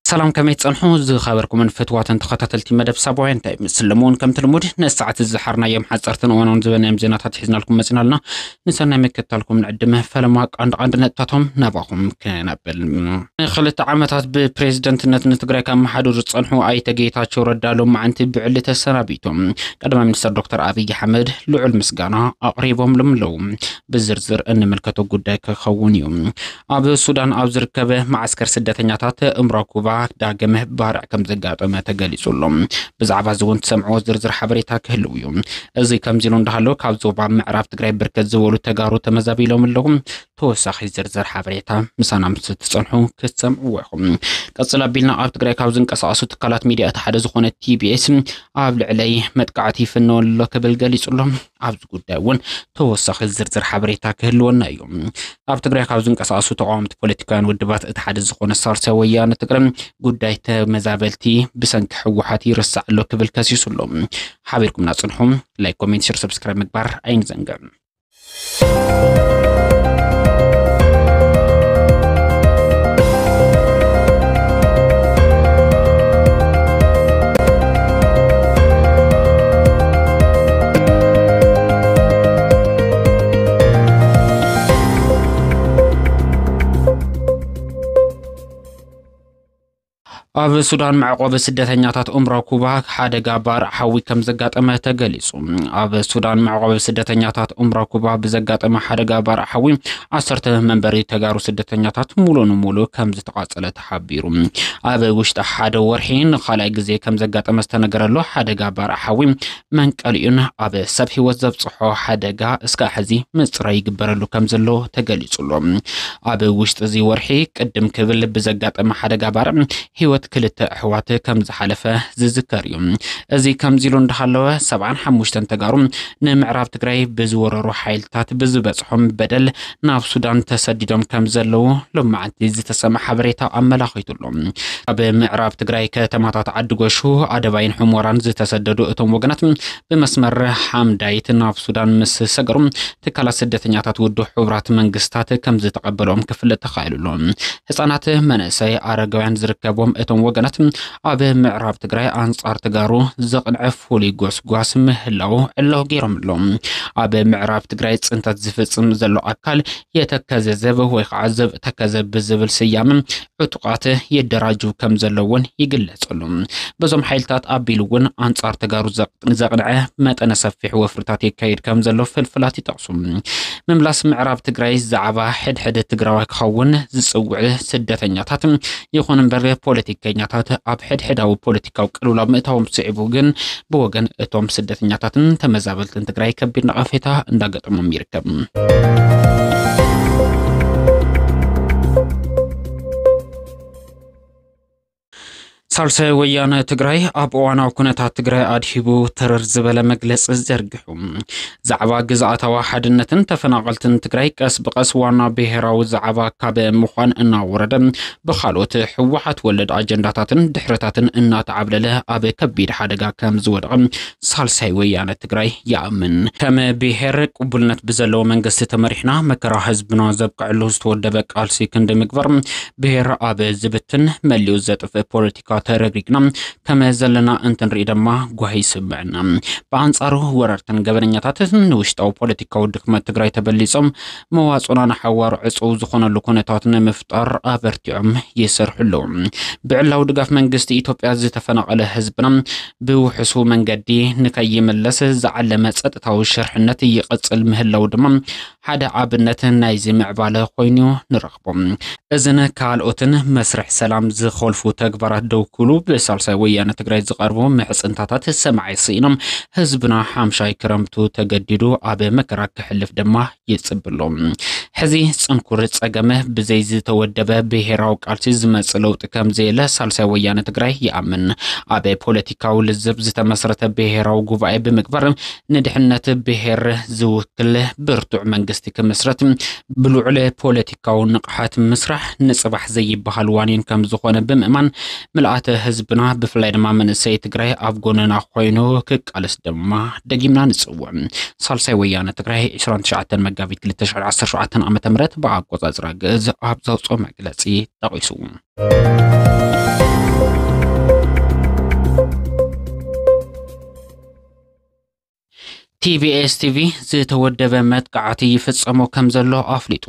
سلام كم يتصنحوا زي خبركم من فتوات تخطتلتي مدب سبوين تايم مسلمون كم تلمود نساعة الزحرنا يوم حزرتنا وانا زبنا مزينات تحزنا لكم مسنا نسنا مكتلكم نعدمه فلما عند نتاتهم نباهم كنابل خلت عامتات ببريزيدنت نتغري كم حدو تصنحوا اي تجيتات ردالو مع انت بعلة السنابيتهم قدما منستر دكتور أبي أحمد لعل مسقانا أقريبهم لملوم بالزرزر ان ملكتو قداك خونيوم اب السودان اب زركبه معسكر سدتنياتات امراكوبا داغمه بارع كم زغاطمه تغليصلهم بزعبا زون تسمعوا زرزر حبريتا كهلويوم ازي كم زيلون دهالو كاب زوبا معراف تግራይ بركت زولو تغارو تمزابيلهم لهم توسخ زرزر حبريتا مسانا مستتصنحو كتسمعوهم قصلا بيلنا اب تግራይ كاب زنقساسو تكالات ميديا تحد زخونه تي بي اس اب لعلي متقعتي فنو لكبل غليصلهم اب غداون توسخ زرزر حبريتا كهلونا يوم اب تግራይ كاب زنقساسو تقاومت بوليتيكان ودبات اتحد زخونه صارت ويانه تقرم قداي مزابلتي بسنك حوحاتي رسع له كبل كاسيسلهم حابيركم ناصنحهم لايك كومنت شير سبسكرايب مكبر اين زنقم اب السودان معقوب سدتنياتات امراكوبا حادقا بارع حوي كم زغاطمه تغليصو اب السودان معقوب سدتنياتات امراكوبا بزغاطمه حادقا بارع حوي 10 منبري تغارو سدتنياتات مولو كم زتقاصله تحبيرو اب وشت حدا ورحين خلاي غزي كم زغاطمه استنغرلو حادقا بارع حوي منقليون اب سبحي وزبصحو حادقا اسكا حزي مصري يغبرلو كم زلو تغليصلو اب وشت زي ورحي قدم كبل بزغاطمه حادقا بارع هيوت كلت أحوات كم زحلفة زذكريم أزي كم زيلون دخلوا 75 تجارم نمعرف تجري بزور روح حيلتات بزبصهم بدل ناف السودان تسددهم كم زلوا لما عندي تسمح بريتا أملا خيطلهم أب معرف تجري كتماتات عدقوشو عدبين حموران تسددوا أتم وجنات بمسمر حمدايت ناف السودان مس سجرم تكلا سدتنياتات ودو حورات منجستات كم زتقبلهم كفل تخيلهم حصانات منسي أرجوان زركبهم أتم وجنات اب معراب تግራይ አንጻር ተጋሩ ዘቅንዕ ፉሊ ጎስጓስ ምህላው እለው ገይሮም ሎም اب معراب تግራይ ጽንታት ዝፍጽም ዘሎ አካል የተከዘዘበ ወይ ዓዘብ ተከዘብ ዝብል ስያም ዕጡቃት ይደራጁ ከም ዘለውን ይግለጽሉ በዞም ኃይልታት አቢሉውን አንጻር ተጋሩ ዘቅንዕ መጠነ ሰፊሕ ወፍርታት ይካይድ ከም ዘሎ ፍልፍላት ይጠቅሱ መምላስ معراب تግራይ ዛዕባ ሕድሕድ ትግራዋይ ክኸውን ዝጽውዕ ስደተኛታት ይኹን እምበር ፖለቲከኛታት ኣብ ሕድሕዳዊ ፖለቲካው ቅልውላው ምእታዎም ጽዕቡ ግን በወገን እቶም ስደተኛታትን ተመዛበልትን ትግራይ ከቢድ ነቀፌታ እንዳገጠሙም ይርከብ ሳልሳይ ወያነ ትግራይ ኣብ እዋናዊ ኩነታት ትግራይ ኣድሂቡ ተረር ዝበለ መግለጽ ዘርግሑ ዛዕባ ግዛኣታዊ ሓድነትን ተፈናቀልትን ትግራይ ቀስ ብቀስ ዋና ብሄራዊ ዛዕባ ካብ ምዃን እናወረደ ብኻልኦት ሕወሓት ወለድ ኣጀንዳታትን ድሕረታትን እናተዓብለለ ኣብ ከቢድ ሓደጋ ከም ዝወድቕ ሳልሳይ ወያነ ትግራይ ይኣምን ከም ብሄር ቅቡልነት ብዘለዎ መንግስቲ ተመሪሕና መከራ ህዝብና ዘብቅዕሉ ዝተወደበ ቃልሲ ክንዲ ምግባር ብሄር ኣብ ዝብትን መሊኡ ዘጥፍ ፖለቲካ ተረግሪግና كما زلنا انتنري دما غوهي سبعنا بانصارو وررتن غبرنياتاتن وشتاو بوليتيكاو دكمه تግራይ ተበሊጾም መዋጽና ሓዋር ዕጹው ዝኾነሉ ኩነታትን መፍጠር አበርቲዖም ይሰርሕሉ ብዕላው ድጋፍ መንግስቲ ኢትዮጵያ ዝተፈናቀለ ህዝብና ብውሕሱ መንገዲ ንከይመለስ ዝዓለመ ጸጥታዊ ሸርሕነት ይቅጽል ምህላው ድማ ሓደ ኣብነት ናይ ዝምዕባለ ኮይኑ ንረኽቦም እዝነ ካልኦትን መስርሕ ሰላም ዝኸልፉ ተግባራት ደውኩሉ በሳልሳይ ወያነ ትግራይ ዝቀርቡ ምሕጽንታታት ሰማይ ሲኖም ህዝብና ሓምሻይ ክረምቱ ተገዲዱ ኣብ መከራ ክሕልፍ ድማ ይጽብሎም ሕዚ ጽንኩር ጸገመ ብዘይ ዝተወደበ ብሄራዊ ቃልሲ ዝመጽለው ጥከም ዘለ ሳልሳይ ወያነ ትግራይ ይኣምን ኣብ ፖለቲካው ልዝብ ዝተመስረተ ብሄራዊ ጉባኤ ብምግባር ንድሕነት ብሄር ዝውክል ብርቱዕ መንግስቲ ክመስረት ብልዑል ፖለቲካው ንቕሓት ምስራሕ ንጽባሕ ዘይበሃል ዋኒን ከም ዝኾነ ብምእማን ምልኣተ ህዝብና ብፍላይ ድማ መንሰይ ትግራይ ኣብ ጎነና ኮይኑ ክቃልስ ድማ ደጊምና ንጽውዕ ሳልሳይ ወያነ ትግራይ 29 መጋቢት 2017 ዓመተ ምህረት በአቆጻጽራ ገዝ ኣብ ዘውጾ መግለጺ ጠቂሱ TBS TV ዝተወደበ መጥቃዕቲ ይፍጸሞ ከም ዘሎ ኣፍሊጡ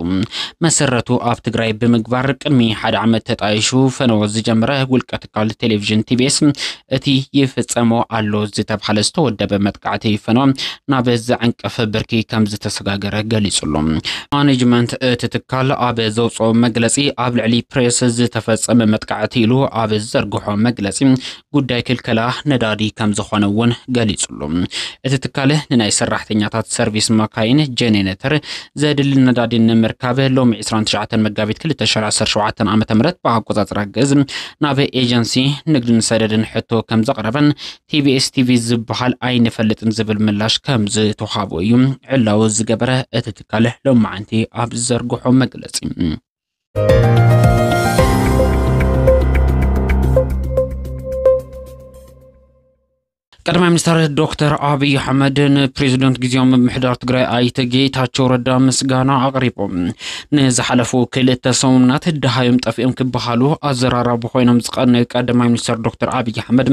መሰረቱ ኣብ ትግራይ ብምግባር ቅድሚ ሓደ ዓመት ተጣይሹ ፈነወ ዝጀመረ ውልቀ ትካል ቴሌቪዥን TBS እቲ ይፍጸሞ ኣሎ ዝተባሃለ ዝተወደበ መጥቃዕቲ ፈነወ ናብ ዝዓንቀፈ ብርኪ ከም ዝተሰጋገረ ገሊጹሉ ማኔጅመንት እቲ ትካል ኣብ ዘውፅኦ መግለጺ ኣብ ልዕሊ ፕሬስ ዝተፈጸመ መጥቃዕቲ ኢሉ ኣብ ዘርግሖ መግለጺ ጉዳይ ክልከላ ነዳዲ ከም ዝኾነ እውን ገሊጹሉ እቲ ትካል ናይ ሰራሕተኛታት ሰርቪስ መካይን ጀነሬተር ዘድል ነዳዲ ንምርካብ ሎሚ 29 መጋቢት 2017 ዓመተ ምህረት ብኣቆጻጽራ ገዝ ናብ ኤጀንሲ ንግድን ሰደድን ሕቶ ከም ዘቕረበን TBS TV ዝበሃል ኣይንፈልጥን ዝብል ምላሽ ከም ዝተዋሃቦ እዩ ዕላው ዝገበረ እቲ ትካል ሎማዓንቲ ኣብ ዘርግሖ መግለጺ ቀዳማይ ሚኒስትር ዶክተር አብይ አህመድ ፕሬዝዳንት ጊዜያዊ ምምሕዳር ትግራይ ኣይተ ጌታቸው ረዳ ምስጋና ኣቕሪቦም ንዝሓለፉ ክልተ ሰሙናት ድሃዮም ጠፊኦም ክበሃሉ ኣዘራራቡ ኮይኖም ዝቐነዩ ቀዳማይ ሚኒስትር ዶክተር አብይ አህመድ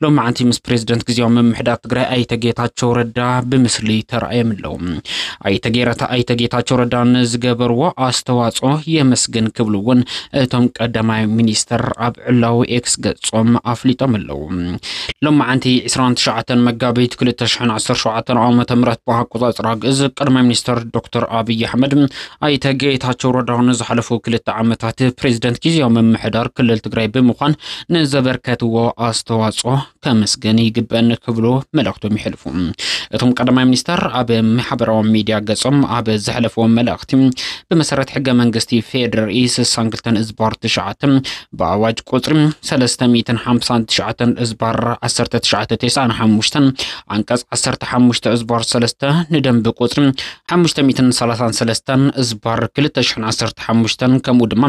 ሎማዓንቲ ምስ ፕሬዝዳንት ጊዜያዊ ምምሕዳር ትግራይ ኣይተ ጌታቸው ረዳ ብምስሊ ተራእዮም ኣለዉ ኣይተ ጌታቸው ረዳ ንዝገበርዎ ኣስተዋጽኦ የመስግን ክብሉ እውን እቶም ቀዳማይ ሚኒስትር ኣብ ዕላው ኤክስ ገጾም ኣፍሊጦም ኣለዉ ሎማዓንቲ 29 መጋቢት 2017 ዓመተ ምህረት በአቆጻጽራ ግዝ ቀዳማይ ሚኒስትር ዶክተር አብይ አህመድ ኣይተ ጌታቸው ረዳ ንዝሓለፉ ክልተ ዓመታት ፕሬዝዳንት ጊዜያዊ ምምሕዳር ክልል ትግራይ ብምዃን ንዘበርከትዎ ኣስተዋጽኦ ከመስገን ይግበን ክብሉ መልእኽቶም ይሕልፉ እቶም ቀዳማይ ሚኒስትር ኣብ ማሕበራዊ ሚድያ ገጾም ኣብ ዝሕለፈዎ መልእኽቲ ብመሰረት ሕገ መንግስቲ ፌደራል 62 ዝባር 9 በአዋጅ ቁጥሪ 359 ዝባር 1995 አንቀጽ 15 ዝባር 3 ንደንብ ቁጥሪ 533 ዝባር 2015 ከምኡ ድማ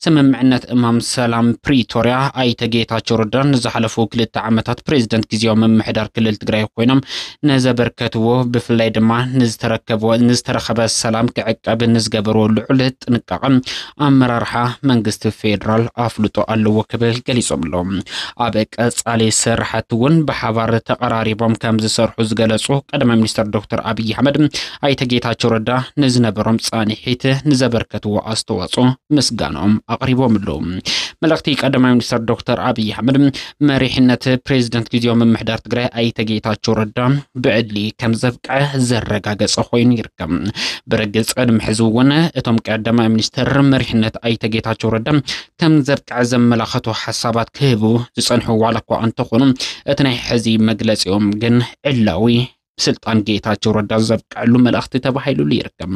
ስምምዕነት እማም ሰላም ፕሪቶሪያ ኣይተ ጌታቸው ረዳ ንዝሓለፉ ክልተ ዓመታት ፕሬዝዳንት ጊዜያዊ ምምሕዳር ክልል ትግራይ ኮይኖም ንዘበርከትዎ ብፍላይ ድማ ንዝተረኸበ ሰላም ክዕቀብ ንዝገበሮ ልዑል ጥንቃቐ ኣመራርሓ መንግስቲ ፌደራል ኣፍልጦ ኣለዎ ክብል ገሊጾም ኣለዎም ኣብ ቀጻሊ ስራሕቲ እውን ብሓባር ተቀራሪቦም ከም ዝሰርሑ ዝገለጹ ቀዳማይ ሚኒስትር ዶክተር አብይ አህመድ ኣይተ ጌታቸው ረዳ ንዝነበሮም ጻኒሒት ንዘበርከትዎ ኣስተዋጽኦ ምስጋናኦም ኣቕሪቦም ኣለዉ መልእኽቲ ቀዳማይ ሚኒስትር ዶክተር አብይ አህመድ መሪሕነት ፕሬዝዳንት ጊዜያዊ ምምሕዳር ትግራይ ኣይተ ጌታቸው ረዳ ብዕድሊ ከም ዘብቅዐ ዘረጋገጸ ኮይኑ ይርከብ ብርግጽ ቅድሚ ሕዚ እውን እቶም ቀዳማይ ሚኒስትር መሪሕነት ኣይተ ጌታቸው ረዳ ከም ዘብቅዐ ዘመላኸቱ ሓሳባት ክህቡ ዝጸንሑ ዋላ እኳ እንተኾኑ እቲ ናይ ሕዚ መግለጺኦም ግን ዕላዊ ስልጣን ጌታቸው ረዳ ዘብቅዐሉ መልእኽቲ ተባሂሉሉ ይርከብ